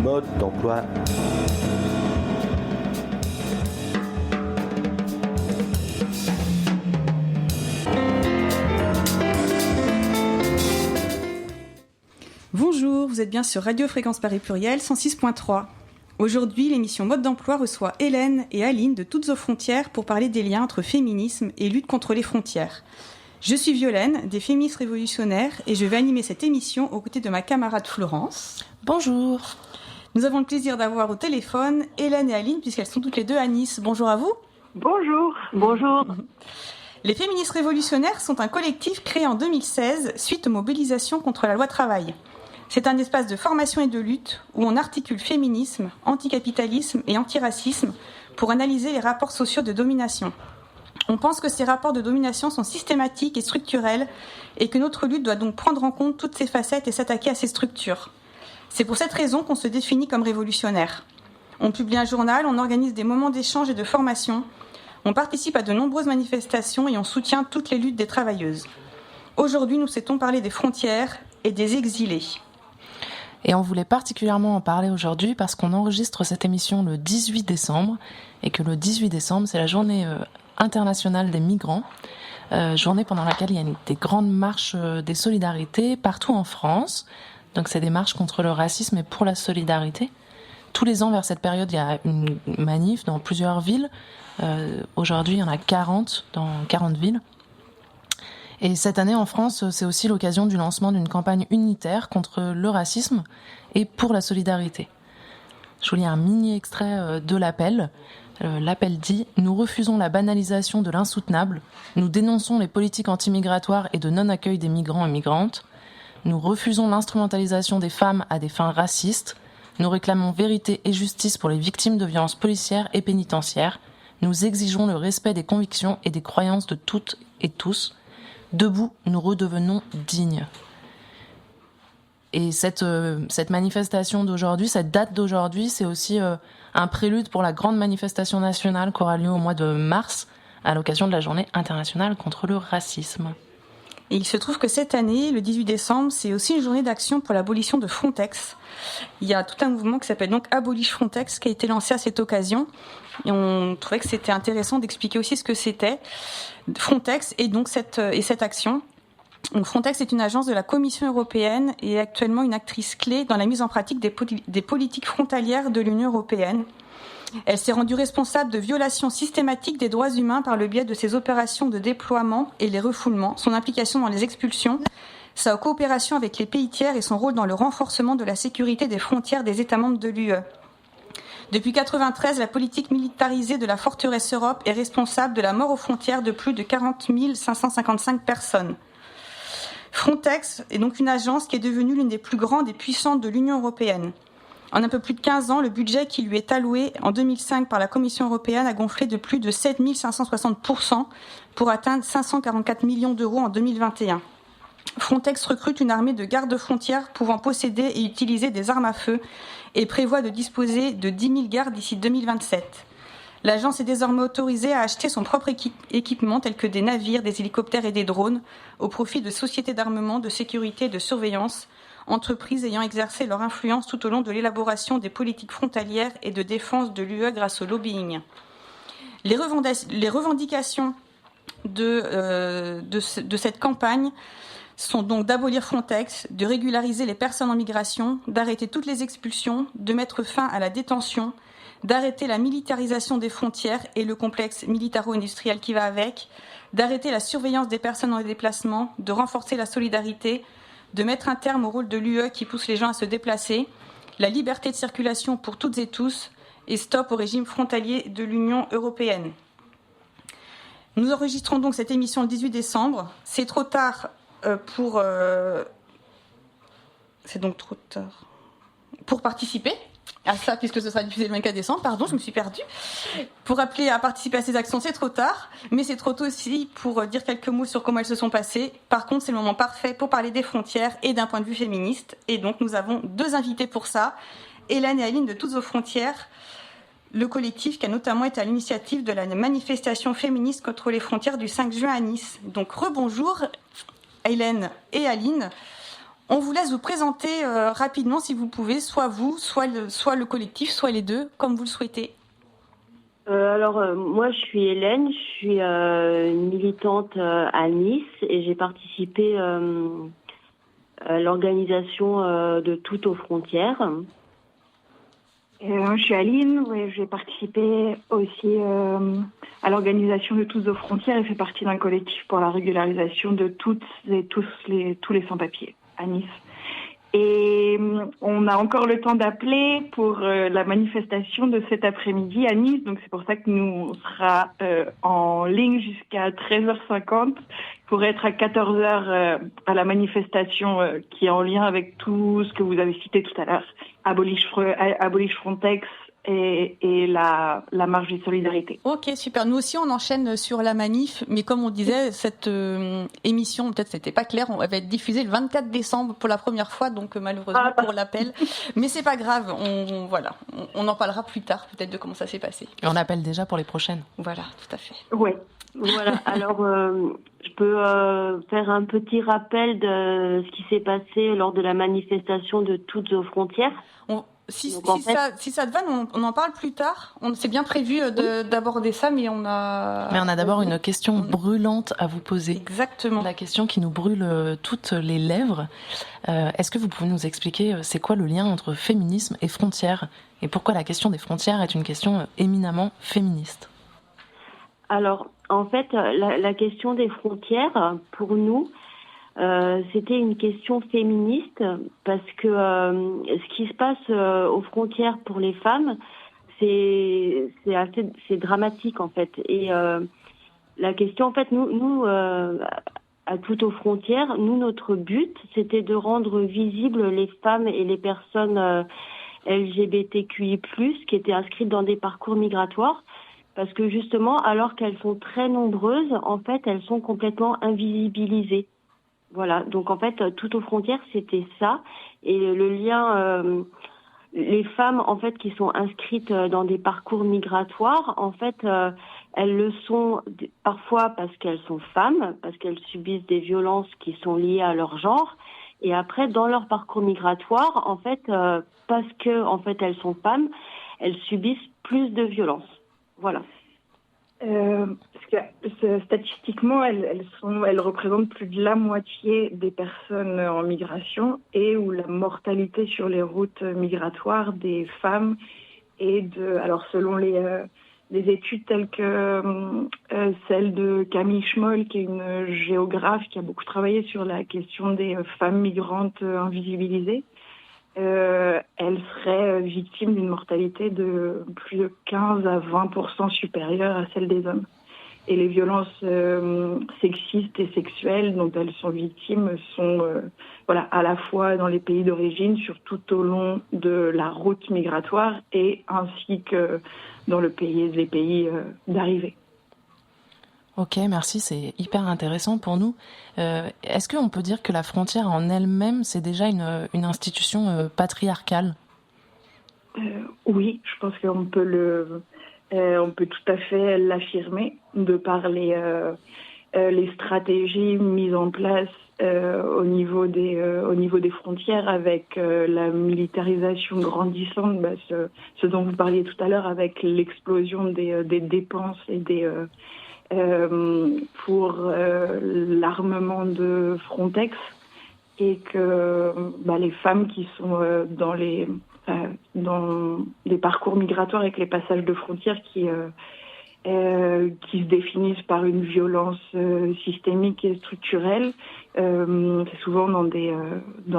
mode d'emploi. Bonjour, vous êtes bien sur Radio Fréquence Paris Pluriel 106.3. Aujourd'hui, l'émission Mode d'emploi reçoit Hélène et Aline de Toutes aux frontières pour parler des liens entre féminisme et lutte contre les frontières. Je suis Violaine, des Féministes révolutionnaires, et je vais animer cette émission aux côtés de ma camarade Florence. Bonjour. Nous avons le plaisir d'avoir au téléphone Hélène et Aline, puisqu'elles sont toutes les deux à Nice. Bonjour à vous. Bonjour. Bonjour. Les Féministes révolutionnaires sont un collectif créé en 2016 suite aux mobilisations contre la loi travail. C'est un espace de formation et de lutte où on articule féminisme, anticapitalisme et antiracisme pour analyser les rapports sociaux de domination. On pense que ces rapports de domination sont systématiques et structurels et que notre lutte doit donc prendre en compte toutes ces facettes et s'attaquer à ces structures. C'est pour cette raison qu'on se définit comme révolutionnaire. On publie un journal, on organise des moments d'échange et de formation, on participe à de nombreuses manifestations et on soutient toutes les luttes des travailleuses. Aujourd'hui, nous souhaitons parler des frontières et des exilés. Et on voulait particulièrement en parler aujourd'hui parce qu'on enregistre cette émission le 18 décembre et que le 18 décembre, c'est la journée internationale des migrants, journée pendant laquelle il y a des grandes marches des solidarités partout en France. Donc c'est des marches contre le racisme et pour la solidarité. Tous les ans, vers cette période, il y a une manif dans plusieurs villes. Aujourd'hui, il y en a 40 dans 40 villes. Et cette année, en France, c'est aussi l'occasion du lancement d'une campagne unitaire contre le racisme et pour la solidarité. Je vous lis un mini extrait de l'appel. L'appel dit « Nous refusons la banalisation de l'insoutenable. Nous dénonçons les politiques antimigratoires et de non-accueil des migrants et migrantes. Nous refusons l'instrumentalisation des femmes à des fins racistes. Nous réclamons vérité et justice pour les victimes de violences policières et pénitentiaires. Nous exigeons le respect des convictions et des croyances de toutes et tous. Debout, nous redevenons dignes. » Et cette manifestation d'aujourd'hui, cette date d'aujourd'hui, c'est aussi un prélude pour la grande manifestation nationale qui aura lieu au mois de mars, à l'occasion de la Journée internationale contre le racisme. Et il se trouve que cette année, le 18 décembre, c'est aussi une journée d'action pour l'abolition de Frontex. Il y a tout un mouvement qui s'appelle donc Abolish Frontex qui a été lancé à cette occasion. Et on trouvait que c'était intéressant d'expliquer aussi ce que c'était Frontex et donc cette action. Donc Frontex est une agence de la Commission européenne et est actuellement une actrice clé dans la mise en pratique des politiques frontalières de l'Union européenne. Elle s'est rendue responsable de violations systématiques des droits humains par le biais de ses opérations de déploiement et les refoulements, son implication dans les expulsions, sa coopération avec les pays tiers et son rôle dans le renforcement de la sécurité des frontières des États membres de l'UE. Depuis 1993, la politique militarisée de la forteresse Europe est responsable de la mort aux frontières de plus de 40 555 personnes. Frontex est donc une agence qui est devenue l'une des plus grandes et puissantes de l'Union européenne. En un peu plus de 15 ans, le budget qui lui est alloué en 2005 par la Commission européenne a gonflé de plus de 7 560% pour atteindre 544 millions d'euros en 2021. Frontex recrute une armée de gardes-frontières pouvant posséder et utiliser des armes à feu et prévoit de disposer de 10 000 gardes d'ici 2027. L'agence est désormais autorisée à acheter son propre équipement tel que des navires, des hélicoptères et des drones au profit de sociétés d'armement, de sécurité et de surveillance, entreprises ayant exercé leur influence tout au long de l'élaboration des politiques frontalières et de défense de l'UE grâce au lobbying. Les revendications de cette campagne sont donc d'abolir Frontex, de régulariser les personnes en migration, d'arrêter toutes les expulsions, de mettre fin à la détention, d'arrêter la militarisation des frontières et le complexe militaro-industriel qui va avec, d'arrêter la surveillance des personnes en déplacement, de renforcer la solidarité, de mettre un terme au rôle de l'UE qui pousse les gens à se déplacer, la liberté de circulation pour toutes et tous et stop au régime frontalier de l'Union européenne. Nous enregistrons donc cette émission le 18 décembre. C'est trop tard pour participer à ça, puisque ce sera diffusé le 24 décembre. Pardon, je me suis perdue. Pour appeler à participer à ces actions, c'est trop tard, mais c'est trop tôt aussi pour dire quelques mots sur comment elles se sont passées. Par contre, c'est le moment parfait pour parler des frontières et d'un point de vue féministe. Et donc, nous avons deux invités pour ça. Hélène et Aline de Toutes aux frontières, le collectif qui a notamment été à l'initiative de la manifestation féministe contre les frontières du 5 juin à Nice. Donc, rebonjour Hélène et Aline. On vous laisse vous présenter rapidement si vous pouvez, soit vous, soit le collectif, soit les deux, comme vous le souhaitez. Moi, je suis Hélène, je suis une militante à Nice et j'ai participé à l'organisation de Toutes aux frontières. Je suis Aline, j'ai participé aussi à l'organisation de Toutes aux frontières et fait partie d'un collectif pour la régularisation de toutes et tous les sans-papiers à Nice. Et on a encore le temps d'appeler pour la manifestation de cet après-midi à Nice. Donc c'est pour ça que nous on sera en ligne jusqu'à 13h50 pour être à 14h à la manifestation qui est en lien avec tout ce que vous avez cité tout à l'heure. Abolish Frontex et la marche de solidarité. Ok, super. Nous aussi, on enchaîne sur la manif, mais comme on disait, cette émission, peut-être c'était pas clair, elle va être diffusée le 24 décembre pour la première fois, donc malheureusement pour l'appel. Mais c'est pas grave, on en parlera plus tard, peut-être de comment ça s'est passé. Et on appelle déjà pour les prochaines. Voilà, tout à fait. Oui. Voilà. Alors, je peux faire un petit rappel de ce qui s'est passé lors de la manifestation de Toutes aux frontières. Si ça te va, on en parle plus tard. C'est bien prévu d'aborder ça, mais on a d'abord une question brûlante à vous poser. Exactement. La question qui nous brûle toutes les lèvres. Est-ce que vous pouvez nous expliquer c'est quoi le lien entre féminisme et frontières et pourquoi la question des frontières est une question éminemment féministe? Alors, en fait, la question des frontières, pour nous, c'était une question féministe parce que ce qui se passe aux frontières pour les femmes, c'est dramatique en fait. Et la question, en fait, nous à Toutes aux frontières, notre but, c'était de rendre visibles les femmes et les personnes LGBTQI+, qui étaient inscrites dans des parcours migratoires. Parce que justement, alors qu'elles sont très nombreuses, en fait, elles sont complètement invisibilisées. Voilà. Donc en fait, Toutes aux frontières, c'était ça. Et le lien, les femmes en fait qui sont inscrites dans des parcours migratoires, en fait, elles le sont parfois parce qu'elles sont femmes, parce qu'elles subissent des violences qui sont liées à leur genre. Et après, dans leur parcours migratoire, en fait, parce que en fait elles sont femmes, elles subissent plus de violences. Voilà. Parce que statistiquement, elles représentent plus de la moitié des personnes en migration et où la mortalité sur les routes migratoires des femmes est alors selon les études telles que celle de Camille Schmoll, qui est une géographe qui a beaucoup travaillé sur la question des femmes migrantes invisibilisées, elle serait victime d'une mortalité de plus de 15 à 20% supérieure à celle des hommes. Et les violences sexistes et sexuelles dont elles sont victimes sont à la fois dans les pays d'origine, tout au long de la route migratoire et ainsi que dans les pays d'arrivée. Ok, merci, c'est hyper intéressant pour nous. Est-ce qu'on peut dire que la frontière en elle-même, c'est déjà une institution patriarcale ? Oui, je pense qu'on peut on peut tout à fait l'affirmer de par les stratégies mises en place au niveau des frontières avec la militarisation grandissante, ce dont vous parliez tout à l'heure avec l'explosion des dépenses et pour l'armement de Frontex, et que les femmes qui sont dans les parcours migratoires avec les passages de frontières qui se définissent par une violence systémique et structurelle, c'est souvent dans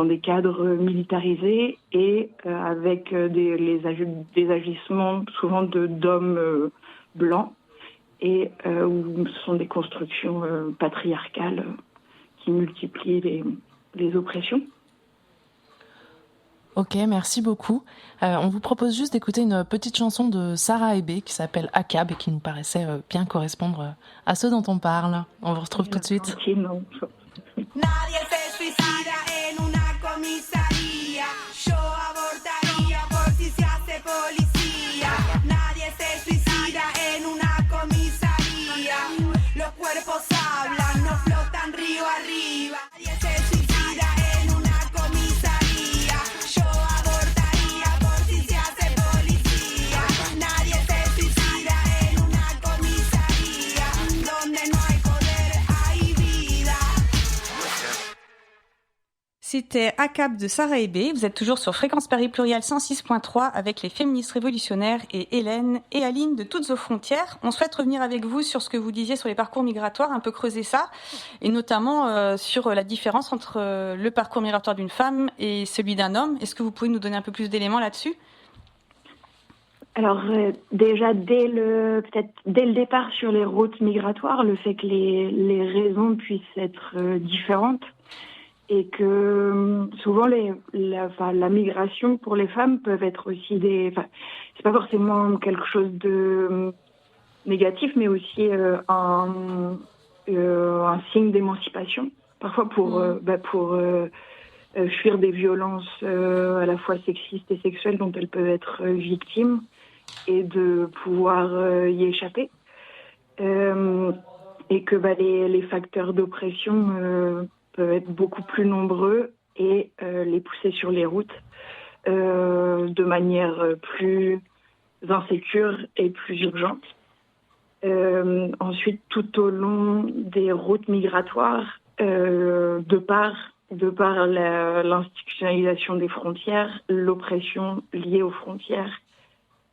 des cadres militarisés et avec des agissements souvent d'hommes blancs, et où ce sont des constructions patriarcales qui multiplient les oppressions. Ok, merci beaucoup. On vous propose juste d'écouter une petite chanson de Sarah Ebé qui s'appelle Akab et qui nous paraissait bien correspondre à ce dont on parle. On vous retrouve tout de suite. Nadie se suicida en una comisaría. Yo abortaría por si se hace policía. Nadie se suicida en una comisaría. Los cuerpos hablan, no flotan río arriba. Nadie se suicida en una comisaría. c'était ACAP de Sarah Hébé. Vous êtes toujours sur Fréquence Paris Pluriel 106.3 avec les féministes révolutionnaires et Hélène et Aline de Toutes aux Frontières. On souhaite revenir avec vous sur ce que vous disiez sur les parcours migratoires, un peu creuser ça, et notamment sur la différence entre le parcours migratoire d'une femme et celui d'un homme. Est-ce que vous pouvez nous donner un peu plus d'éléments là-dessus ? Alors déjà dès le départ sur les routes migratoires, le fait que les raisons puissent être différentes et que souvent la migration pour les femmes peuvent être aussi c'est pas forcément quelque chose de négatif, mais aussi un signe d'émancipation, parfois pour fuir des violences à la fois sexistes et sexuelles dont elles peuvent être victimes, et de pouvoir y échapper. Et que les facteurs d'oppression peuvent être beaucoup plus nombreux et les pousser sur les routes de manière plus insécure et plus urgente. Ensuite, tout au long des routes migratoires, de par l'institutionnalisation des frontières, l'oppression liée aux frontières,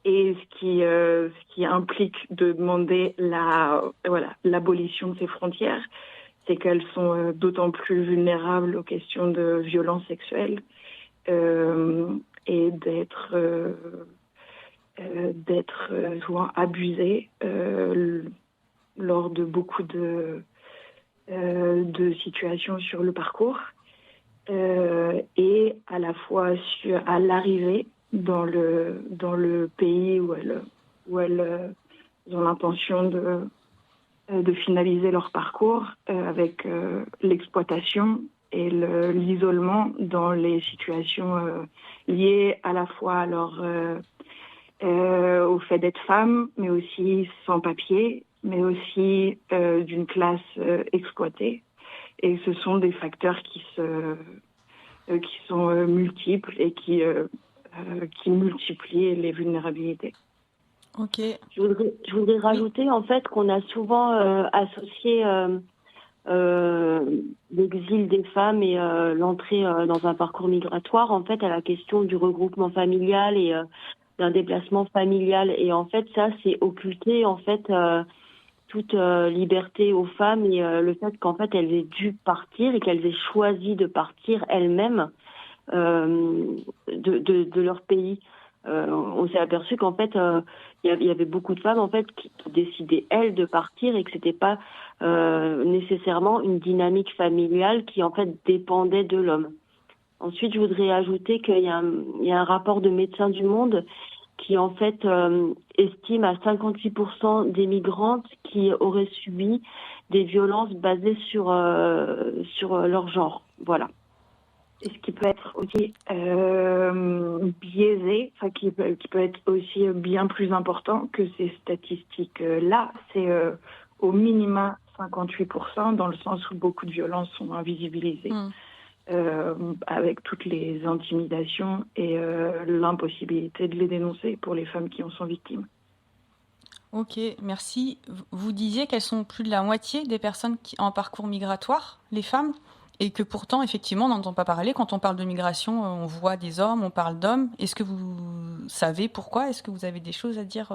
et ce qui implique de demander l'abolition de ces frontières, c'est qu'elles sont d'autant plus vulnérables aux questions de violences sexuelles et d'être souvent abusées lors de beaucoup de situations sur le parcours, et à la fois à l'arrivée dans le pays où elles ont l'intention de finaliser leur parcours, avec l'exploitation et l'isolement dans les situations liées à la fois au fait d'être femme, mais aussi sans papier, mais aussi d'une classe exploitée. Et ce sont des facteurs qui sont multiples et qui multiplient les vulnérabilités. Ok. Je voudrais rajouter en fait qu'on a souvent associé l'exil des femmes et l'entrée dans un parcours migratoire en fait à la question du regroupement familial et d'un déplacement familial, et en fait ça c'est occulter en fait toute liberté aux femmes et le fait qu'en fait elles aient dû partir et qu'elles aient choisi de partir elles-mêmes de leur pays. On s'est aperçu qu'en fait il y avait beaucoup de femmes en fait qui décidaient elles de partir et que c'était pas nécessairement une dynamique familiale qui en fait dépendait de l'homme. Ensuite, je voudrais ajouter qu'il y a un rapport de Médecins du Monde qui en fait estime à 58% des migrantes qui auraient subi des violences basées sur leur genre. Voilà. Et ce qui peut être aussi biaisé, qui peut être aussi bien plus important que ces statistiques-là, c'est au minima 58%, dans le sens où beaucoup de violences sont invisibilisées. Avec toutes les intimidations et l'impossibilité de les dénoncer pour les femmes qui en sont victimes. Ok, merci. Vous disiez qu'elles sont plus de la moitié des personnes en parcours migratoire, les femmes, et que pourtant, effectivement, on n'entend pas parler. Quand on parle de migration, on voit des hommes, on parle d'hommes. Est-ce que vous savez pourquoi ? Est-ce que vous avez des choses à dire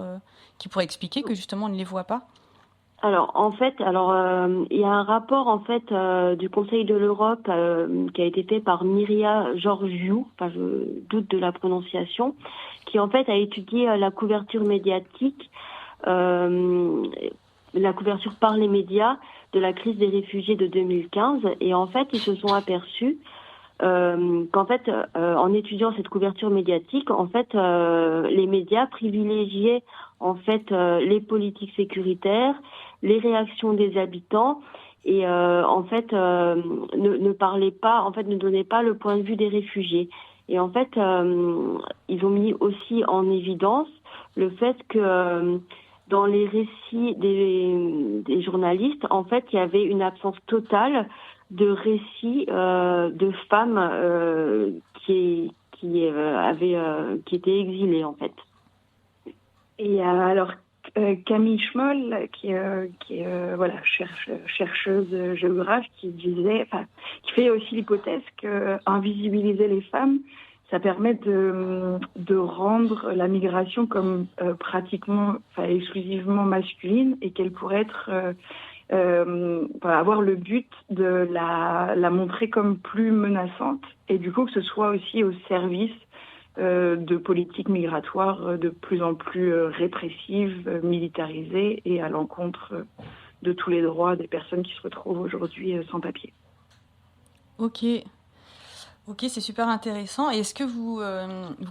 qui pourraient expliquer que justement on ne les voit pas ? Alors en fait, il y a un rapport en fait du Conseil de l'Europe qui a été fait par Miria Georgiou, je doute de la prononciation, qui en fait a étudié la couverture médiatique, la couverture par les médias de la crise des réfugiés de 2015, et en fait ils se sont aperçus qu'en fait en étudiant cette couverture médiatique, en fait les médias privilégiaient en fait les politiques sécuritaires, les réactions des habitants, et en fait ne parlaient pas, en fait ne donnaient pas le point de vue des réfugiés. Et en fait ils ont mis aussi en évidence le fait que dans les récits des journalistes, en fait il y avait une absence totale de récits de femmes qui étaient exilées en fait. Et alors, Camille Schmoll, qui est voilà, chercheuse géographe, qui fait aussi l'hypothèse que invisibiliser les femmes, ça permet de rendre la migration comme pratiquement, exclusivement masculine, et qu'elle pourrait être avoir le but de la montrer comme plus menaçante, et du coup que ce soit aussi au service de politiques migratoires de plus en plus répressives, militarisées et à l'encontre de tous les droits des personnes qui se retrouvent aujourd'hui sans papier. Ok, c'est super intéressant. Et est-ce que vous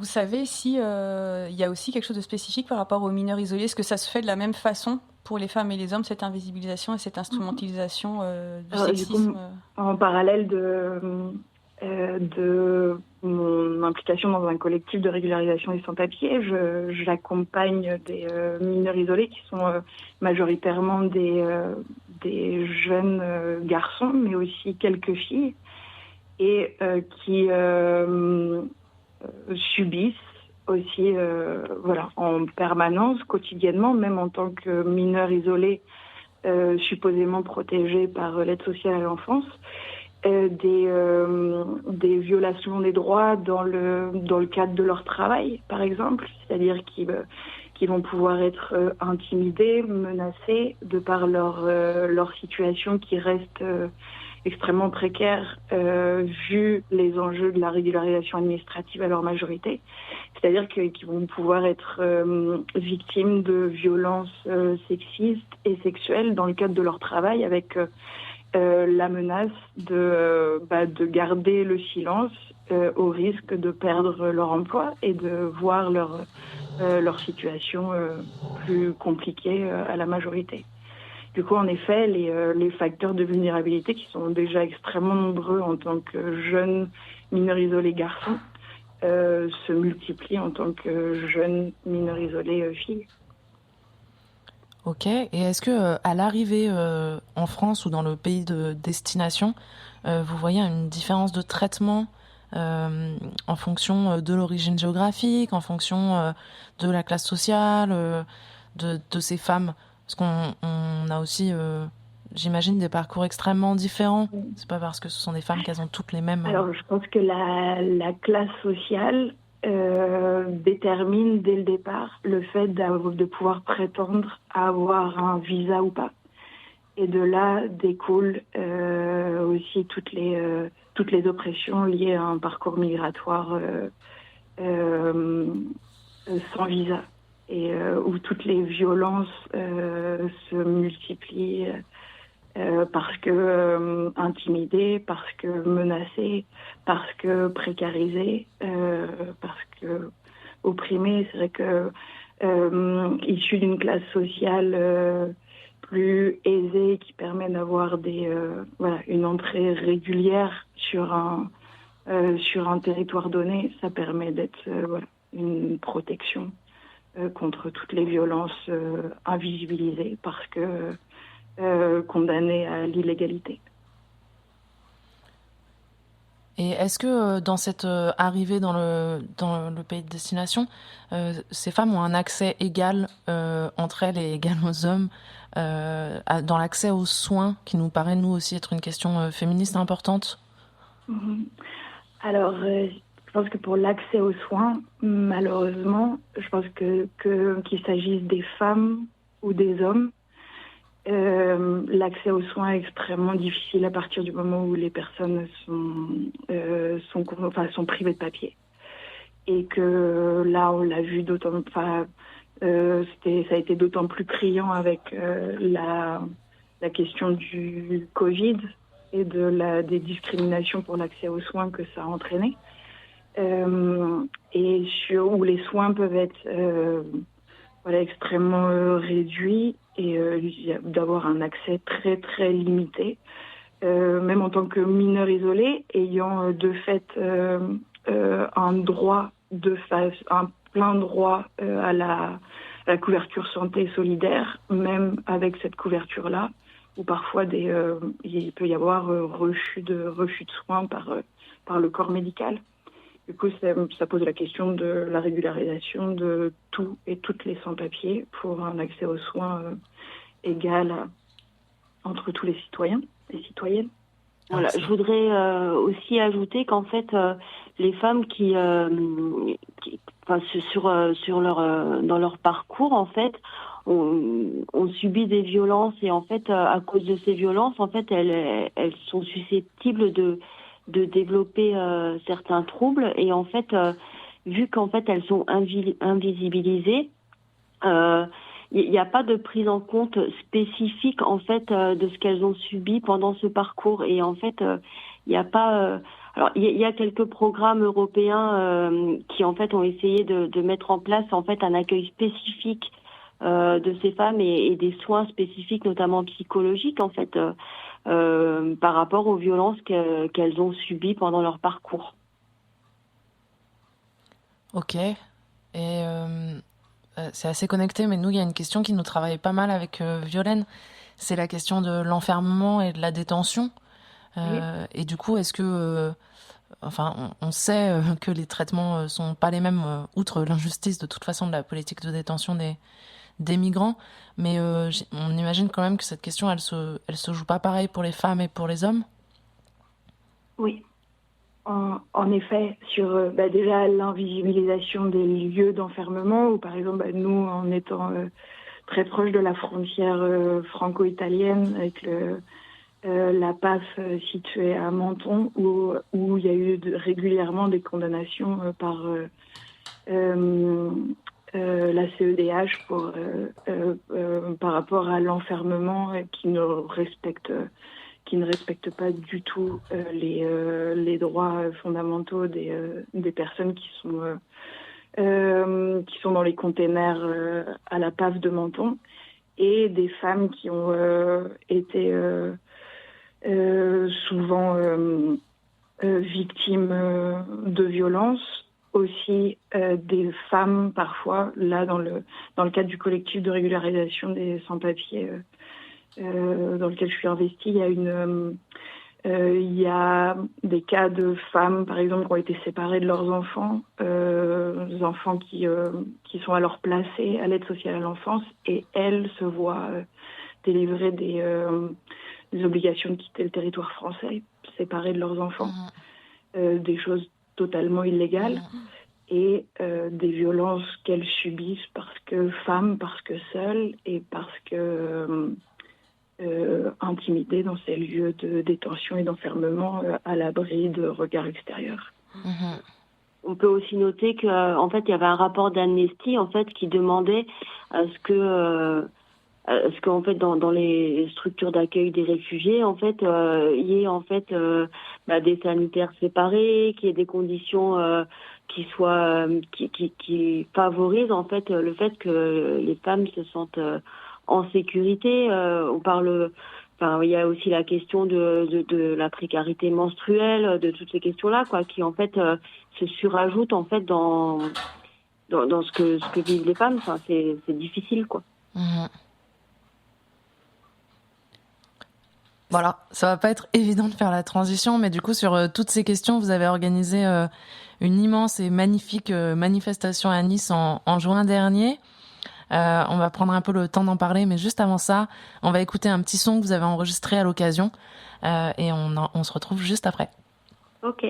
savez si il y a aussi quelque chose de spécifique par rapport aux mineurs isolés? Est-ce que ça se fait de la même façon pour les femmes et les hommes, cette invisibilisation et cette instrumentalisation du sexisme? Du coup, en parallèle de mon implication dans un collectif de régularisation des sans-papiers, j'accompagne des mineurs isolés qui sont majoritairement des jeunes garçons, mais aussi quelques filles, et qui subissent aussi en permanence, quotidiennement, même en tant que mineurs isolés supposément protégés par l'aide sociale à l'enfance, des violations des droits dans le cadre de leur travail, par exemple, c'est-à-dire qu'ils vont pouvoir être intimidés, menacés de par leur situation qui reste extrêmement précaire vu les enjeux de la régularisation administrative à leur majorité. C'est-à-dire qu'ils vont pouvoir être victimes de violences sexistes et sexuelles dans le cadre de leur travail, avec la menace de garder le silence au risque de perdre leur emploi et de voir leur situation plus compliquée à la majorité. Du coup, en effet, les facteurs de vulnérabilité, qui sont déjà extrêmement nombreux en tant que jeunes mineurs isolés garçons, se multiplient en tant que jeunes mineurs isolés filles. Ok, et est-ce que à l'arrivée en France ou dans le pays de destination, vous voyez une différence de traitement en fonction de l'origine géographique, en fonction de la classe sociale, de ces femmes? Parce qu'on a aussi, j'imagine, des parcours extrêmement différents. C'est pas parce que ce sont des femmes qu'elles ont toutes les mêmes... Alors, je pense que la classe sociale détermine dès le départ le fait de pouvoir prétendre à avoir un visa ou pas. Et de là découlent aussi toutes les oppressions liées à un parcours migratoire sans visa, et où toutes les violences se multiplient parce que intimidées, parce que menacées, parce que précarisées, parce que opprimées. C'est vrai que issues d'une classe sociale plus aisée, qui permet d'avoir une entrée régulière sur un territoire donné, ça permet d'être une protection contre toutes les violences invisibilisées parce que condamnées à l'illégalité. Et est-ce que dans cette arrivée dans le pays de destination, ces femmes ont un accès égal entre elles et égal aux hommes dans l'accès aux soins, qui nous paraît, nous aussi, être une question féministe importante? Alors, je pense que pour l'accès aux soins, malheureusement, je pense qu'il s'agisse des femmes ou des hommes, l'accès aux soins est extrêmement difficile à partir du moment où les personnes sont privées de papier. Et que là, on l'a vu ça a été d'autant plus criant avec la question du Covid et des discriminations pour l'accès aux soins que ça a entraîné. Et où les soins peuvent être extrêmement réduits et d'avoir un accès très très limité, même en tant que mineur isolé, ayant de fait un plein droit à la couverture santé solidaire, même avec cette couverture-là, où parfois il peut y avoir refus de soins par le corps médical. Du coup, ça pose la question de la régularisation de tous et toutes les sans-papiers pour un accès aux soins égal entre tous les citoyens et citoyennes. Voilà, je voudrais aussi ajouter qu'en fait, les femmes dans leur parcours, en fait, ont subi des violences et en fait, à cause de ces violences, en fait, elles sont susceptibles de développer certains troubles et en fait, vu qu'en fait elles sont invisibilisées, il n'y a pas de prise en compte spécifique en fait de ce qu'elles ont subi pendant ce parcours et en fait il n'y a pas alors il y a quelques programmes européens qui en fait ont essayé de mettre en place en fait un accueil spécifique de ces femmes et des soins spécifiques notamment psychologiques en fait par rapport aux violences qu'elles ont subies pendant leur parcours. Ok. Et c'est assez connecté, mais nous, il y a une question qui nous travaille pas mal avec Violaine. C'est la question de l'enfermement et de la détention. Oui. Et du coup, est-ce que... on sait que les traitements sont pas les mêmes, outre l'injustice de toute façon de la politique de détention des migrants, mais on imagine quand même que cette question, elle se joue pas pareil pour les femmes et pour les hommes. Oui. En effet, sur déjà l'invisibilisation des lieux d'enfermement, où par exemple nous, en étant très proche de la frontière franco-italienne avec la PAF située à Menton, où il y a eu régulièrement des condamnations par la CEDH par rapport à l'enfermement qui ne respecte pas du tout les droits fondamentaux des personnes qui sont dans les containers à la PAF de Menton, et des femmes qui ont été souvent victimes de violences, aussi des femmes parfois, là dans le cadre du collectif de régularisation des sans-papiers dans lequel je suis investie, il y a des cas de femmes, par exemple, qui ont été séparées de leurs enfants, des enfants qui sont alors placés à l'aide sociale à l'enfance, et elles se voient délivrer des obligations de quitter le territoire français, séparées de leurs enfants, des choses totalement illégales, et des violences qu'elles subissent parce que femmes, parce que seules, et parce que intimidées dans ces lieux de détention et d'enfermement à l'abri de regards extérieurs. On peut aussi noter qu'en fait, il y avait un rapport d'Amnesty en fait qui demandait à ce que en fait dans les structures d'accueil des réfugiés en fait il y ait en fait des sanitaires séparés, qu'il y ait des conditions qui soient qui favorisent en fait le fait que les femmes se sentent en sécurité. Il y a aussi la question de la précarité menstruelle, de toutes ces questions-là, quoi, qui en fait se surajoutent en fait dans ce que vivent les femmes. Enfin, c'est difficile, quoi. Voilà, ça va pas être évident de faire la transition, mais du coup sur toutes ces questions, vous avez organisé une immense et magnifique manifestation à Nice en juin dernier. On va prendre un peu le temps d'en parler, mais juste avant ça, on va écouter un petit son que vous avez enregistré à l'occasion, et on se retrouve juste après. Ok.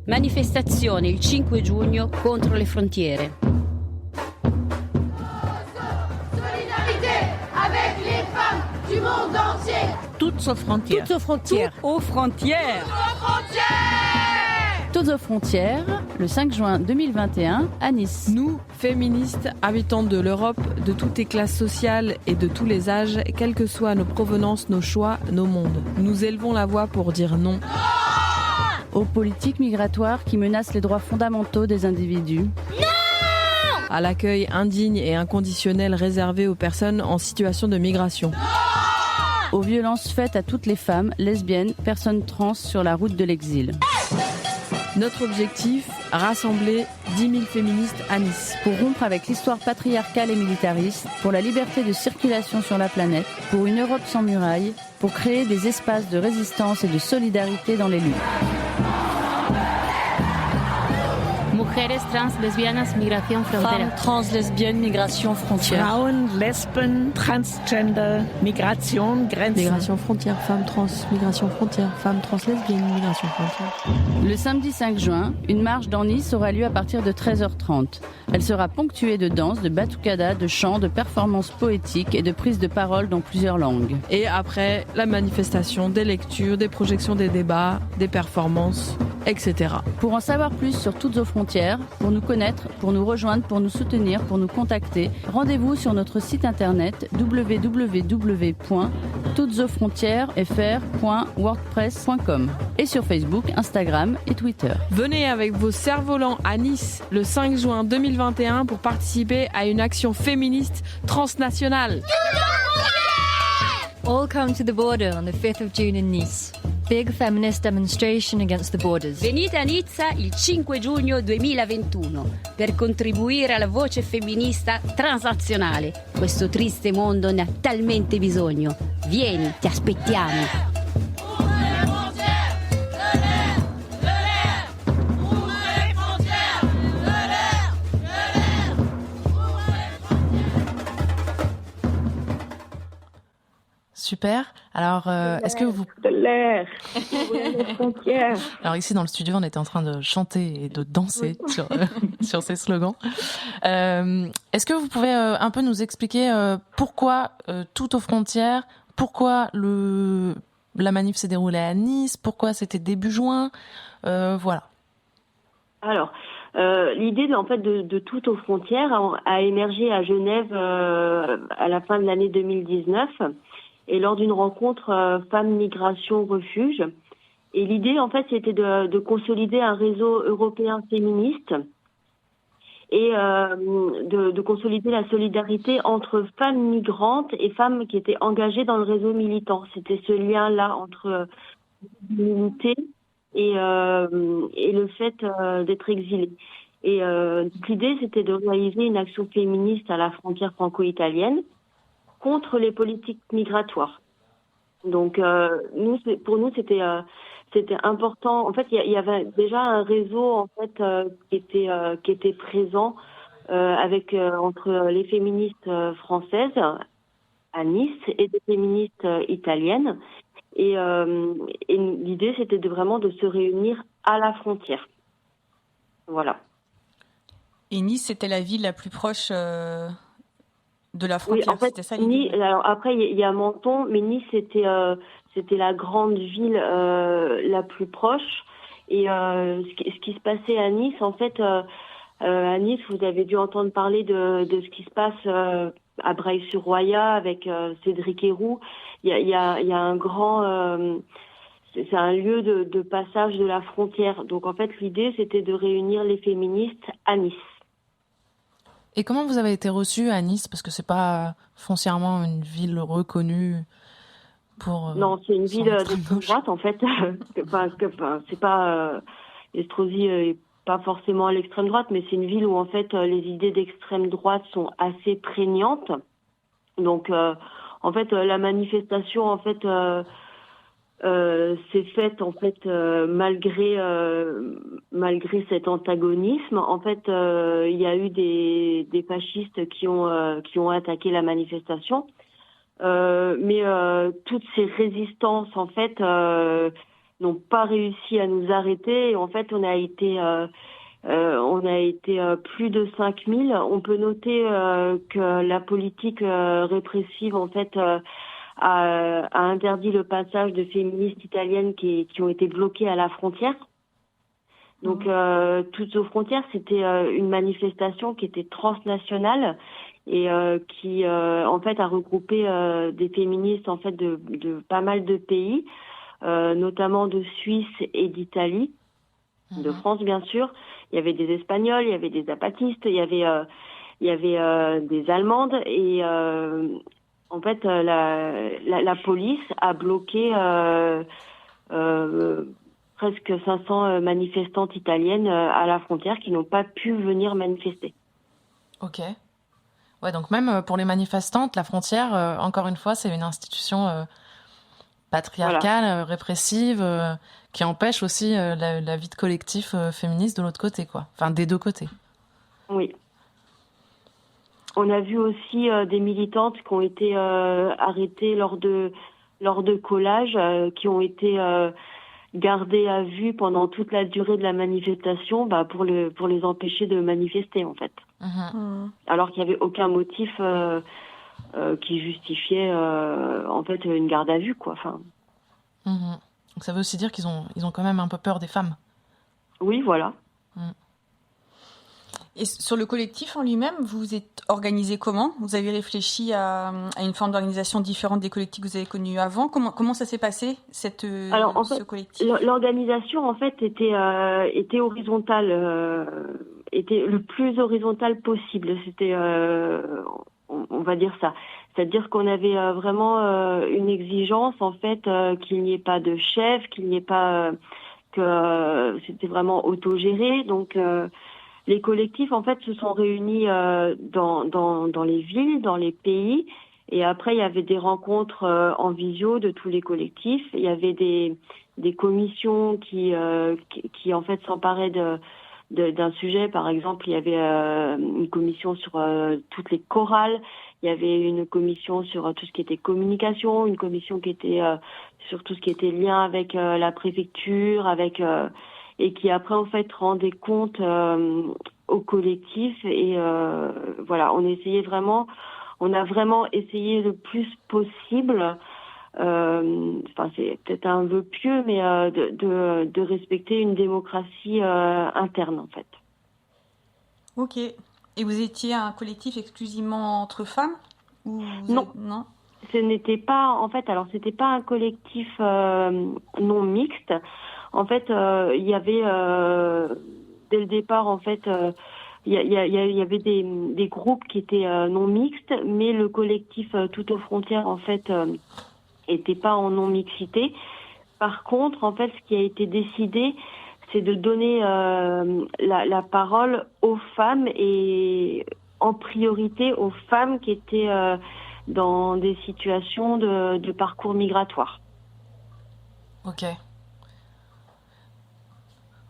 Manifestazione il 5 giugno contro le frontiere. Solidarité avec les femmes du monde entier. Toutes aux frontières. Toutes aux frontières. Toutes aux frontières. Toutes aux frontières, le 5 juin 2021 à Nice. Nous, féministes, habitants de l'Europe, de toutes les classes sociales et de tous les âges, quelles que soient nos provenances, nos choix, nos mondes, nous élevons la voix pour dire non aux politiques migratoires qui menacent les droits fondamentaux des individus. Non à l'accueil indigne et inconditionnel réservé aux personnes en situation de migration. Non aux violences faites à toutes les femmes, lesbiennes, personnes trans sur la route de l'exil. Notre objectif, rassembler 10 000 féministes à Nice. Pour rompre avec l'histoire patriarcale et militariste, pour la liberté de circulation sur la planète, pour une Europe sans murailles, pour créer des espaces de résistance et de solidarité dans les luttes. Mujeres trans lesbianas migración frontera. Femmes trans lesbiennes migration frontière. Frauen, Lesben, Transgender, Migration, Grenzen. Migration frontière, femmes trans, migration frontière, femmes trans lesbiennes, migration frontière. Le samedi 5 juin, une marche dans Nice aura lieu à partir de 13h30. Elle sera ponctuée de danse, de batucada, de chants, de performances poétiques et de prises de parole dans plusieurs langues. Et après, la manifestation, des lectures, des projections, des débats, des performances, etc. Pour en savoir plus sur Toutes aux frontières, pour nous connaître, pour nous rejoindre, pour nous soutenir, pour nous contacter, rendez-vous sur notre site internet www.toutesausfrontieresfr.wordpress.com et sur Facebook, Instagram et Twitter. Venez avec vos cerfs-volants à Nice le 5 juin 2021 pour participer à une action féministe transnationale. All come to the border on the 5th of June in Nice. Big feminist demonstration against the borders. Venite a Nizza il 5 giugno 2021 per contribuire alla voce femminista transnazionale. Questo triste mondo ne ha talmente bisogno. Vieni, ti aspettiamo. Super. Alors, est-ce que vous... De l'air, les frontières. Alors ici, dans le studio, on était en train de chanter et de danser sur ces slogans. Est-ce que vous pouvez un peu nous expliquer pourquoi Toutes aux frontières, pourquoi la manif s'est déroulée à Nice, pourquoi c'était début juin, voilà. Alors, l'idée en fait de Toutes aux frontières a émergé à Genève à la fin de l'année 2019 et lors d'une rencontre Femmes Migration Refuge. Et l'idée en fait c'était de consolider un réseau européen féministe et de consolider la solidarité entre femmes migrantes et femmes qui étaient engagées dans le réseau militant. C'était ce lien-là entre l'unité et le fait d'être exilé. Et l'idée, c'était de réaliser une action féministe à la frontière franco-italienne contre les politiques migratoires. Donc, pour nous, c'était important. En fait, il y avait déjà un réseau en fait qui était présent entre les féministes françaises à Nice et des féministes italiennes. Et l'idée, c'était vraiment de se réunir à la frontière. Voilà. Et Nice, c'était la ville la plus proche de la frontière. Oui, en fait, c'était ça l'idée. alors après, il y a Menton, mais Nice, c'était la grande ville la plus proche. Et ce qui se passait à Nice, en fait, à Nice, vous avez dû entendre parler de ce qui se passe à Breil-sur-Roya avec Cédric Héroux. Il y a un grand... c'est un lieu de passage de la frontière. Donc, en fait, l'idée, c'était de réunir les féministes à Nice. Et comment vous avez été reçue à Nice ? Parce que c'est pas foncièrement une ville reconnue pour... non, c'est une ville d'extrême droite, en fait. C'est pas... Estrosi est pas forcément à l'extrême droite, mais c'est une ville où, en fait, les idées d'extrême droite sont assez prégnantes. Donc, en fait, la manifestation, en fait... s'est faite en fait malgré cet antagonisme. En fait, il y a eu des fascistes qui ont attaqué la manifestation, mais toutes ces résistances en fait n'ont pas réussi à nous arrêter. Et en fait, on a été plus de 5000. On peut noter que la politique répressive en fait a interdit le passage de féministes italiennes qui ont été bloquées à la frontière. Donc, Toutes aux frontières, c'était une manifestation qui était transnationale et qui, en fait, a regroupé des féministes en fait de pas mal de pays, notamment de Suisse et d'Italie, de France bien sûr. Il y avait des Espagnols, il y avait des zapatistes, il y avait des Allemandes et en fait, la police a bloqué presque 500 manifestantes italiennes à la frontière qui n'ont pas pu venir manifester. Ok. Ouais, donc même pour les manifestantes, la frontière, encore une fois, c'est une institution patriarcale, répressive, qui empêche aussi la vie de collectif féministe de l'autre côté, quoi. Enfin, des deux côtés. Oui. On a vu aussi des militantes qui ont été arrêtées lors de collages, qui ont été gardées à vue pendant toute la durée de la manifestation, pour les empêcher de manifester, en fait. Alors qu'il n'y avait aucun motif qui justifiait en fait une garde à vue, quoi. Enfin. Donc ça veut aussi dire qu'ils ont quand même un peu peur des femmes. Oui, voilà. Et sur le collectif en lui-même, vous vous êtes organisé comment ? Vous avez réfléchi à une forme d'organisation différente des collectifs que vous avez connus avant ? Comment ça s'est passé, ce collectif ? L'organisation, en fait, était horizontale, était le plus horizontale possible. C'était, on va dire ça. C'est-à-dire qu'on avait vraiment une exigence, en fait, qu'il n'y ait pas de chef, qu'il n'y ait pas... que c'était vraiment autogéré. Donc... les collectifs, en fait, se sont réunis dans les villes, dans les pays. Et après, il y avait des rencontres en visio de tous les collectifs. Il y avait des commissions qui en fait, s'emparaient d'un sujet. Par exemple, il y avait une commission sur toutes les chorales. Il y avait une commission sur tout ce qui était communication, une commission qui était sur tout ce qui était lien avec la préfecture, et qui après en fait rendait compte au collectif et voilà, on a vraiment essayé le plus possible, c'est peut-être un vœu pieux, mais de respecter une démocratie interne en fait. Ok. Et vous étiez un collectif exclusivement entre femmes ou Non. Ce n'était pas, en fait, alors c'était pas un collectif non mixte. En fait, il y avait dès le départ, en fait, il y avait des groupes qui étaient non mixtes, mais le collectif Tout aux frontières, en fait, était pas en non mixité. Par contre, en fait, ce qui a été décidé, c'est de donner la parole aux femmes et en priorité aux femmes qui étaient dans des situations de parcours migratoire.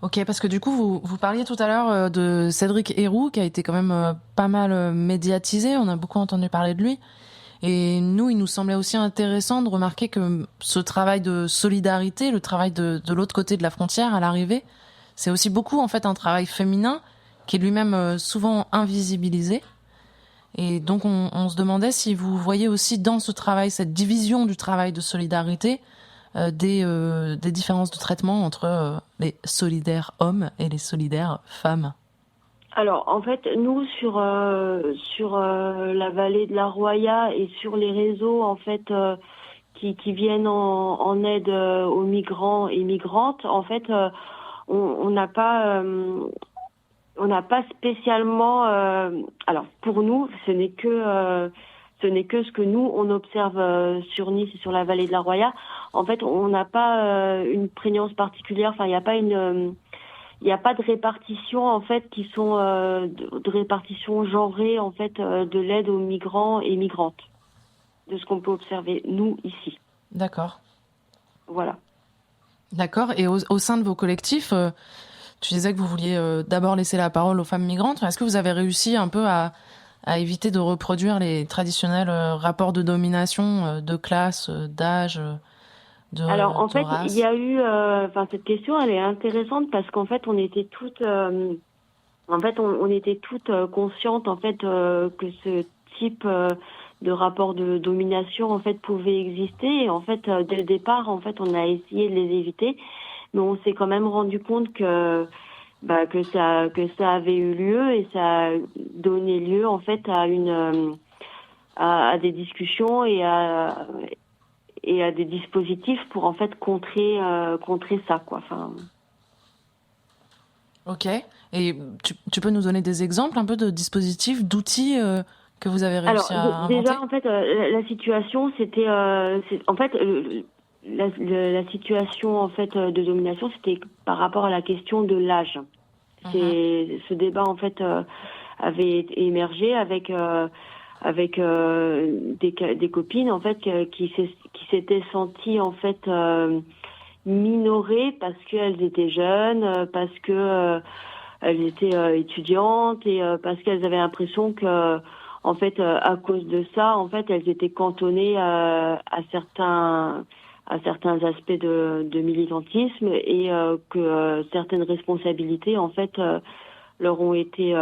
Ok, parce que du coup, vous parliez tout à l'heure de Cédric Héroux, qui a été quand même pas mal médiatisé. On a beaucoup entendu parler de lui. Et nous, il nous semblait aussi intéressant de remarquer que ce travail de solidarité, le travail de l'autre côté de la frontière à l'arrivée, c'est aussi beaucoup en fait un travail féminin qui est lui-même souvent invisibilisé. Et donc, on se demandait si vous voyez aussi dans ce travail, cette division du travail de solidarité, des différences de traitement entre les solidaires hommes et les solidaires femmes. Alors, en fait, nous, sur la vallée de la Roya et sur les réseaux, en fait, qui viennent en aide aux migrants et migrantes, en fait, on n'a pas spécialement... alors, pour nous, ce n'est que ce que nous, on observe sur Nice et sur la vallée de la Roya. En fait, on n'a pas une prégnance particulière. Enfin, il n'y a pas de répartition en fait qui sont de répartition genrée en fait de l'aide aux migrants et migrantes, de ce qu'on peut observer nous ici. D'accord. Voilà. D'accord. Et au sein de vos collectifs, tu disais que vous vouliez d'abord laisser la parole aux femmes migrantes. Est-ce que vous avez réussi un peu à éviter de reproduire les traditionnels rapports de domination, de classe, d'âge, Alors en fait, race. il y a eu, cette question, elle est intéressante parce qu'en fait, on était toutes, on était toutes conscientes en fait que ce type de rapport de domination en fait pouvait exister. Et en fait, dès le départ, en fait, on a essayé de les éviter, mais on s'est quand même rendu compte que ça avait eu lieu et ça a donné lieu en fait à des discussions et à des dispositifs pour en fait contrer ça quoi. Enfin. Ok. Et tu peux nous donner des exemples un peu de dispositifs, d'outils que vous avez réussi à inventer ? Déjà en fait la situation c'était en fait la situation en fait de domination c'était par rapport à la question de l'âge. Ce débat en fait avait émergé avec des copines en fait qui s'étaient senties en fait minorées parce qu'elles étaient jeunes, parce que elles étaient étudiantes et parce qu'elles avaient l'impression que, en fait, à cause de ça, en fait, elles étaient cantonnées à certains aspects de militantisme et que certaines responsabilités, en fait, leur ont été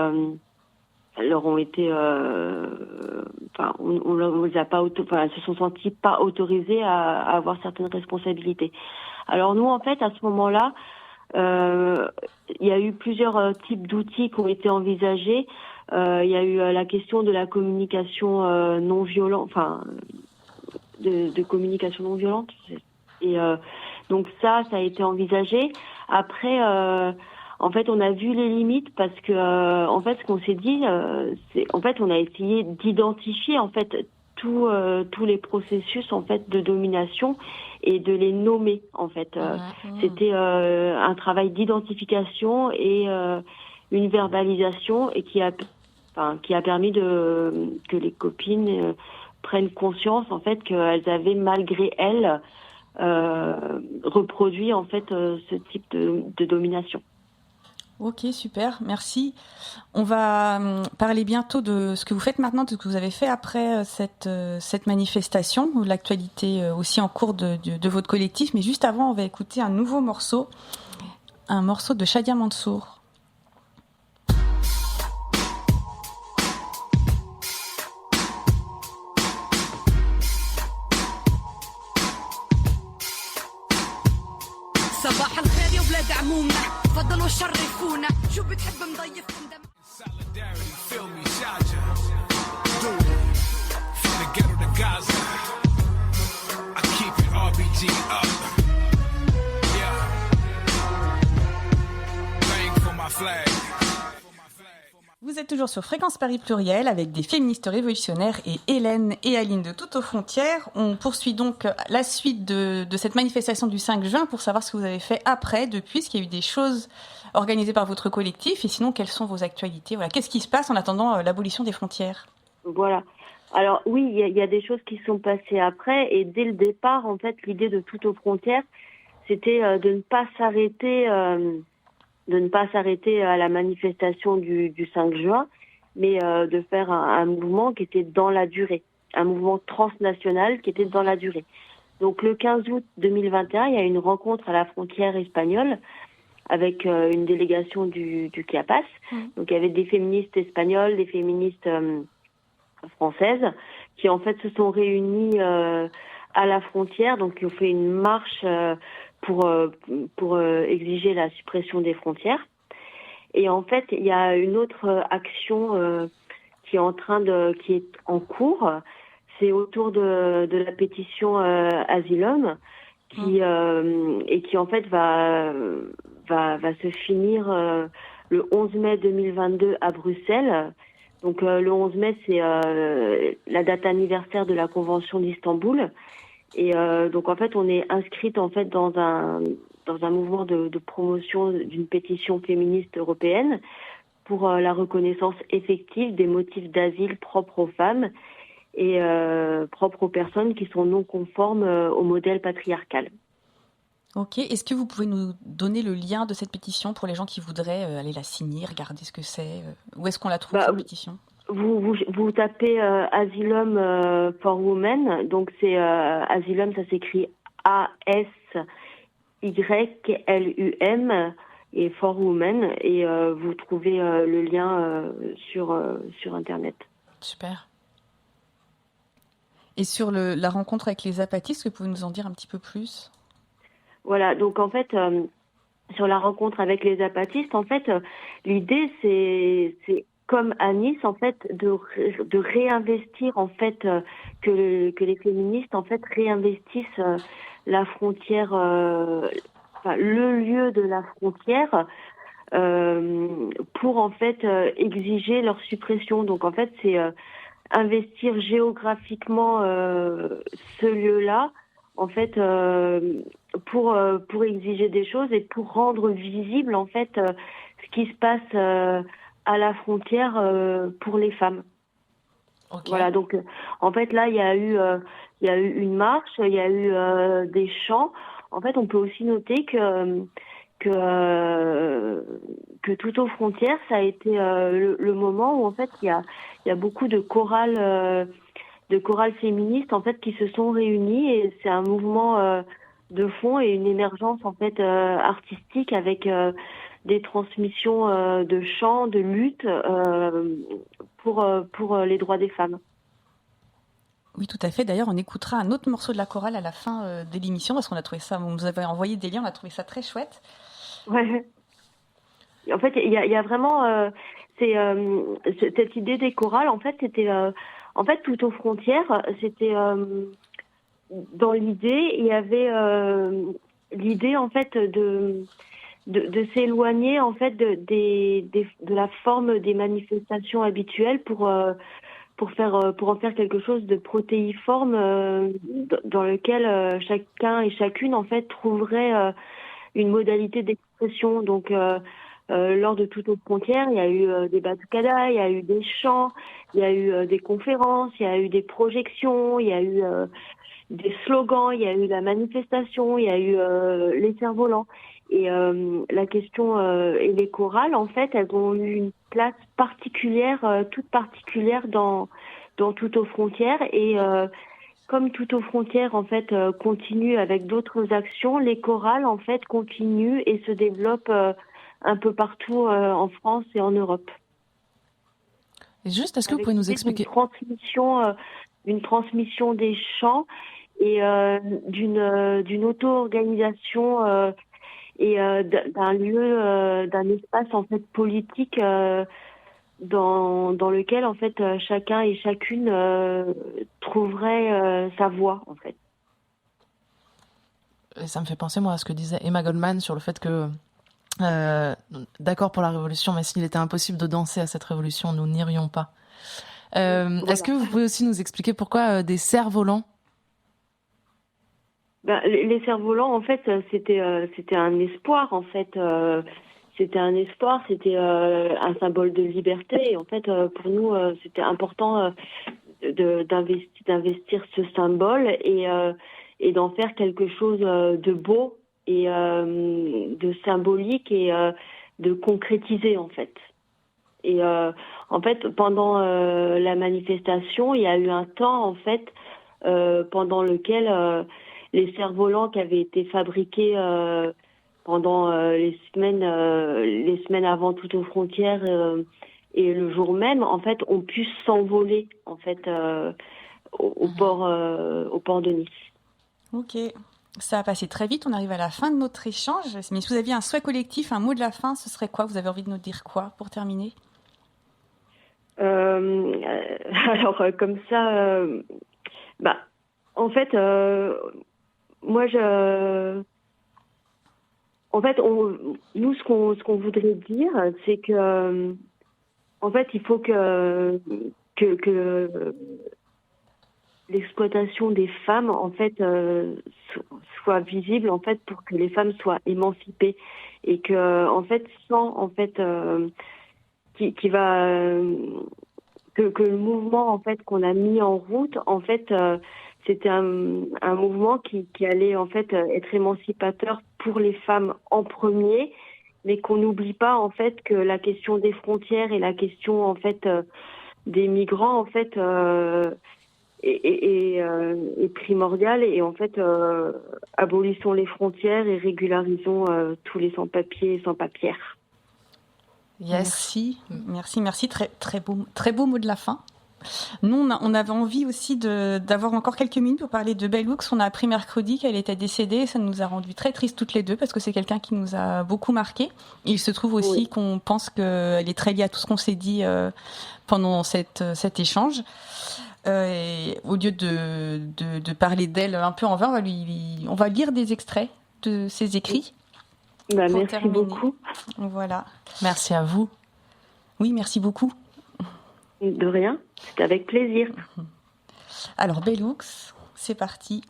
enfin, on les a pas elles se sont senties pas autorisées à avoir certaines responsabilités. Alors nous, en fait, à ce moment-là, il y a eu plusieurs types d'outils qui ont été envisagés. Il y a eu la question de la communication non violente, enfin de communication non violente. Et donc ça a été envisagé. Après, en fait, on a vu les limites parce que, en fait, ce qu'on s'est dit, c'est, en fait, on a essayé d'identifier, en fait, tous les processus, en fait, de domination et de les nommer, en fait. C'était un travail d'identification et une verbalisation et qui a permis que les copines prennent conscience, en fait, qu'elles avaient, malgré elles, reproduit, en fait, ce type de domination. Ok, super, merci. On va parler bientôt de ce que vous faites maintenant, de ce que vous avez fait après cette manifestation, ou l'actualité aussi en cours de votre collectif. Mais juste avant, on va écouter un nouveau morceau, un morceau de Shadia Mansour. صباح الخير يا ولاد عمومنا فضلوا شرفونا شو بتحب نضيفكم دم Solidarity feel me Shaja do from the ghetto to Gaza I keep it RBG up yeah praying for my flag. Vous êtes toujours sur Fréquence Paris Pluriel avec des féministes révolutionnaires et Hélène et Aline de Toutes aux Frontières. On poursuit donc la suite de cette manifestation du 5 juin pour savoir ce que vous avez fait après, depuis, ce qu'il y a eu des choses organisées par votre collectif et sinon quelles sont vos actualités. Voilà, qu'est-ce qui se passe en attendant l'abolition des frontières ? Voilà. Alors oui, il y a des choses qui sont passées après et dès le départ, en fait, l'idée de Toutes aux Frontières, c'était de ne pas s'arrêter à la manifestation du 5 juin, mais de faire un mouvement qui était dans la durée, un mouvement transnational qui était dans la durée. Donc le 15 août 2021, il y a une rencontre à la frontière espagnole avec une délégation du CIAPAS. Donc il y avait des féministes espagnoles, des féministes françaises, qui en fait se sont réunies à la frontière, donc ils ont fait une marche pour exiger la suppression des frontières. Et en fait, il y a une autre action qui est en cours. C'est autour de la pétition Asylum qui en fait va se finir le 11 mai 2022 à Bruxelles. Donc le 11 mai, c'est la date anniversaire de la Convention d'Istanbul. Et donc en fait, on est inscrite en fait dans un mouvement de promotion d'une pétition féministe européenne pour la reconnaissance effective des motifs d'asile propres aux femmes et propres aux personnes qui sont non conformes au modèle patriarcal. Ok, est-ce que vous pouvez nous donner le lien de cette pétition pour les gens qui voudraient aller la signer, regarder ce que c'est, où est-ce qu'on la trouve cette pétition ? Vous tapez Asylum for Women, donc c'est Asylum, ça s'écrit ASYLUM et for Women, et vous trouvez le lien sur Internet. Super. Et sur la rencontre avec les apatistes, est-ce que vous pouvez nous en dire un petit peu plus ? Voilà, donc en fait, sur la rencontre avec les apatistes, en fait, l'idée c'est comme à Nice, en fait, de réinvestir, en fait, que les féministes, en fait, réinvestissent la frontière, le lieu de la frontière, pour, en fait, exiger leur suppression. Donc, en fait, c'est investir géographiquement ce lieu-là, en fait, pour exiger des choses et pour rendre visible, en fait, ce qui se passe à la frontière pour les femmes. Okay. Voilà, donc en fait là il y a eu une marche, il y a eu des chants. en fait, on peut aussi noter que Toutes aux frontières, ça a été le moment où en fait il y a beaucoup de chorales féministes en fait qui se sont réunies, et c'est un mouvement de fond et une émergence en fait artistique avec des transmissions de chants, de luttes pour les droits des femmes. Oui, tout à fait. D'ailleurs, on écoutera un autre morceau de la chorale à la fin de l'émission, parce qu'on a trouvé ça, vous nous avez envoyé des liens, on a trouvé ça très chouette. Ouais. En fait, il y a vraiment cette idée des chorales. En fait, c'était Toutes aux frontières. C'était dans l'idée, il y avait l'idée en fait de s'éloigner en fait de la forme des manifestations habituelles pour en faire quelque chose de protéiforme dans lequel chacun et chacune en fait trouverait une modalité d'expression. Donc lors de Toutes aux frontières, il y a eu des batucadas, il y a eu des chants, il y a eu des conférences, il y a eu des projections, il y a eu des slogans, il y a eu la manifestation, il y a eu les cerfs-volants. Et la question et les chorales, en fait, elles ont eu une place particulière, toute particulière dans Toutes aux frontières. Et comme Toutes aux frontières, en fait, continue avec d'autres actions, les chorales, en fait, continuent et se développent un peu partout en France et en Europe. Et juste, est-ce que vous pouvez nous expliquer une transmission des chants et d'une auto-organisation et d'un lieu, d'un espace en fait politique dans lequel en fait chacun et chacune trouverait sa voix en fait. Et ça me fait penser moi à ce que disait Emma Goldman sur le fait que d'accord pour la révolution, mais s'il était impossible de danser à cette révolution, nous n'irions pas. Voilà. Est-ce que vous pouvez aussi nous expliquer pourquoi des cerfs-volants? Les cerfs-volants, en fait, c'était un espoir, en fait. C'était un espoir, c'était un symbole de liberté. Et en fait, pour nous, c'était important d'investir ce symbole et d'en faire quelque chose de beau et de symbolique et de concrétiser, en fait. Et en fait, pendant la manifestation, il y a eu un temps, en fait, pendant lequel les cerfs-volants qui avaient été fabriqués pendant les semaines avant Toutes aux frontières et le jour même, en fait, ont pu s'envoler, en fait, au port de Nice. Ok. Ça a passé très vite, on arrive à la fin de notre échange. Mais si vous aviez un souhait collectif, un mot de la fin, ce serait quoi? Vous avez envie de nous dire quoi pour terminer? Alors, comme ça, en fait, moi, nous, ce qu'on voudrait dire, c'est que, en fait, il faut que l'exploitation des femmes, en fait, soit visible, en fait, pour que les femmes soient émancipées et que, en fait, sans, en fait, que le mouvement, en fait, qu'on a mis en route, en fait, c'était un mouvement qui allait, en fait, être émancipateur pour les femmes en premier, mais qu'on n'oublie pas, en fait, que la question des frontières et la question, en fait, des migrants, en fait, est primordiale. Et en fait, abolissons les frontières et régularisons tous les sans-papiers et sans-papières. Yes. Merci. Très beau mot de la fin. Nous, on avait envie aussi d'avoir encore quelques minutes pour parler de Bell Hooks. On a appris mercredi qu'elle était décédée et ça nous a rendu très tristes toutes les deux parce que c'est quelqu'un qui nous a beaucoup marqué. Il se trouve aussi qu'on pense qu'elle est très liée à tout ce qu'on s'est dit pendant cet échange. Et au lieu de parler d'elle un peu en vain, on va lire des extraits de ses écrits. Merci beaucoup. Voilà. Merci à vous. Oui, merci beaucoup. De rien, c'est avec plaisir. Alors, Bell Hooks, c'est parti.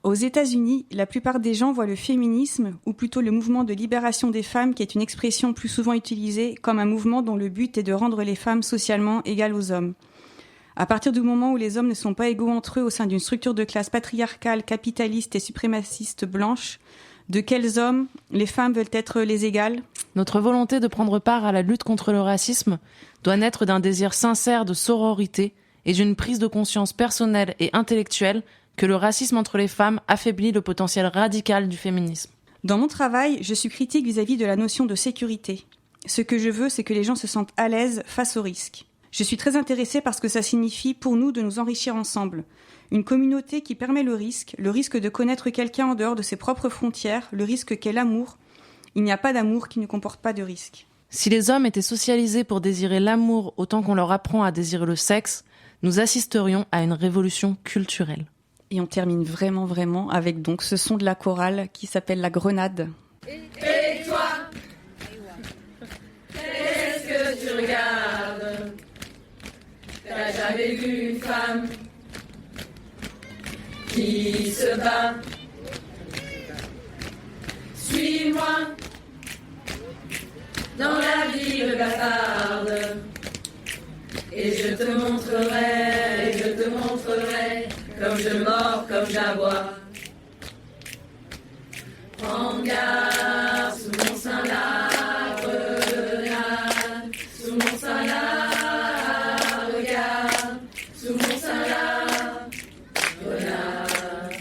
Aux États-Unis, la plupart des gens voient le féminisme, ou plutôt le mouvement de libération des femmes, qui est une expression plus souvent utilisée, comme un mouvement dont le but est de rendre les femmes socialement égales aux hommes. À partir du moment où les hommes ne sont pas égaux entre eux au sein d'une structure de classe patriarcale, capitaliste et suprémaciste blanche, de quels hommes les femmes veulent être les égales ? Notre volonté de prendre part à la lutte contre le racisme doit naître d'un désir sincère de sororité et d'une prise de conscience personnelle et intellectuelle que le racisme entre les femmes affaiblit le potentiel radical du féminisme. Dans mon travail, je suis critique vis-à-vis de la notion de sécurité. Ce que je veux, c'est que les gens se sentent à l'aise face au risque. Je suis très intéressée parce que ça signifie pour nous de nous enrichir ensemble. Une communauté qui permet le risque de connaître quelqu'un en dehors de ses propres frontières, le risque qu'est l'amour. Il n'y a pas d'amour qui ne comporte pas de risque. Si les hommes étaient socialisés pour désirer l'amour autant qu'on leur apprend à désirer le sexe, nous assisterions à une révolution culturelle. Et on termine vraiment avec donc ce son de la chorale qui s'appelle La Grenade. Et toi, qu'est-ce que tu regardes? T'as jamais vu une femme qui se bat? Suis-moi dans la ville bavarde et je te montrerai comme je mords, comme j'aboie. Prends garde, sous mon sein la grenade, sous mon sein la regarde, sous mon sein la grenade.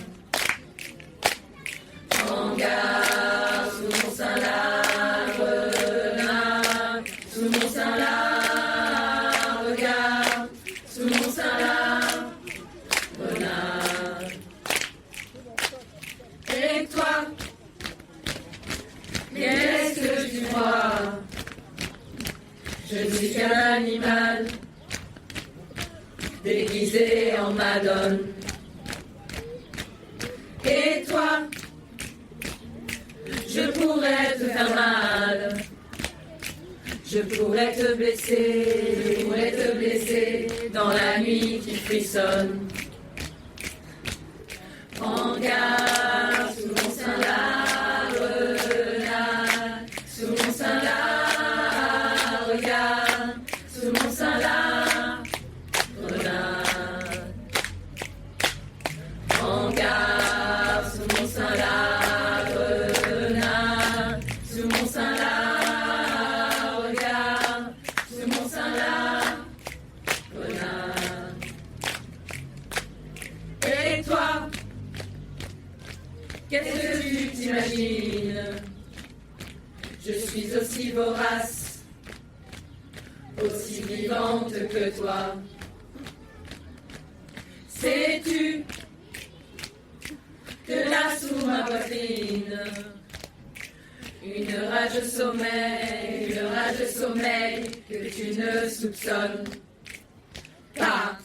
Prends garde, sous mon sein la grenade, sous mon sein la regarde, sous mon sein la grenade. Et toi, qu'est-ce que tu crois? Je ne suis qu'un animal déguisé en madone. Et toi, je pourrais te faire mal. Je pourrais te blesser dans la nuit qui frissonne. Prends garde, sous mon sein la grenade, sous mon sein la regarde, sous mon sein la grenade. Prends garde, sous mon sein la grenade, sous mon sein la regarde, sous mon sein la grenade. Et toi, qu'est-ce que tu t'imagines? Je suis aussi vorace, aussi vivante que toi. Sais-tu que là sous ma poitrine, une rage sommeil que tu ne soupçonnes pas.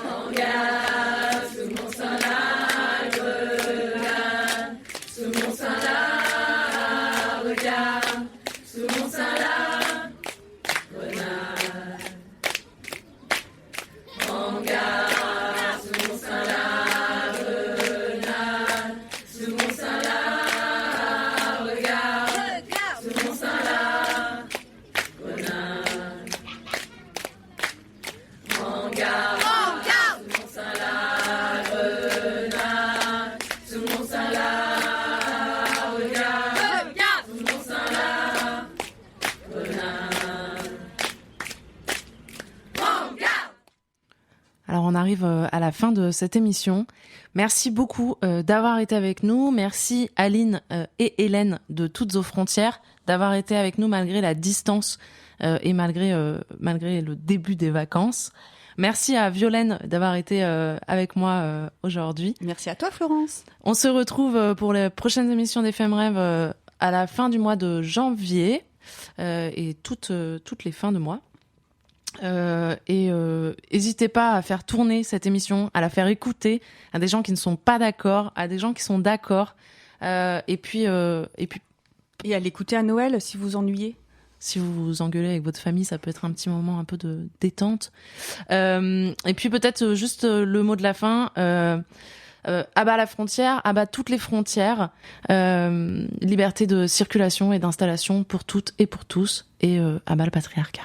En garde, sous mon sein la grenade, sous mon sein la regarde, sous mon sein la grenade. En garde, sous mon sein la grenade, sous mon sein la regarde, sous mon sein la grenade. En garde, sous mon sein la grenade, sous mon sein la regarde, sous mon sein la grenade. En garde. Alors on arrive à la fin de cette émission. Merci beaucoup d'avoir été avec nous. Merci Aline et Hélène de Toutes aux Frontières d'avoir été avec nous malgré la distance et malgré le début des vacances. Merci à Violaine d'avoir été avec moi aujourd'hui. Merci à toi Florence. On se retrouve pour les prochaines émissions d'FM Rêve à la fin du mois de janvier et toutes les fins de mois. Et n'hésitez pas à faire tourner cette émission, à la faire écouter à des gens qui ne sont pas d'accord, à des gens qui sont d'accord, et puis à l'écouter à Noël si vous ennuyez. Si vous vous engueulez avec votre famille, ça peut être un petit moment un peu de détente. Et puis peut-être juste le mot de la fin. Abat la frontière, abat toutes les frontières, liberté de circulation et d'installation pour toutes et pour tous, et abat le patriarcat.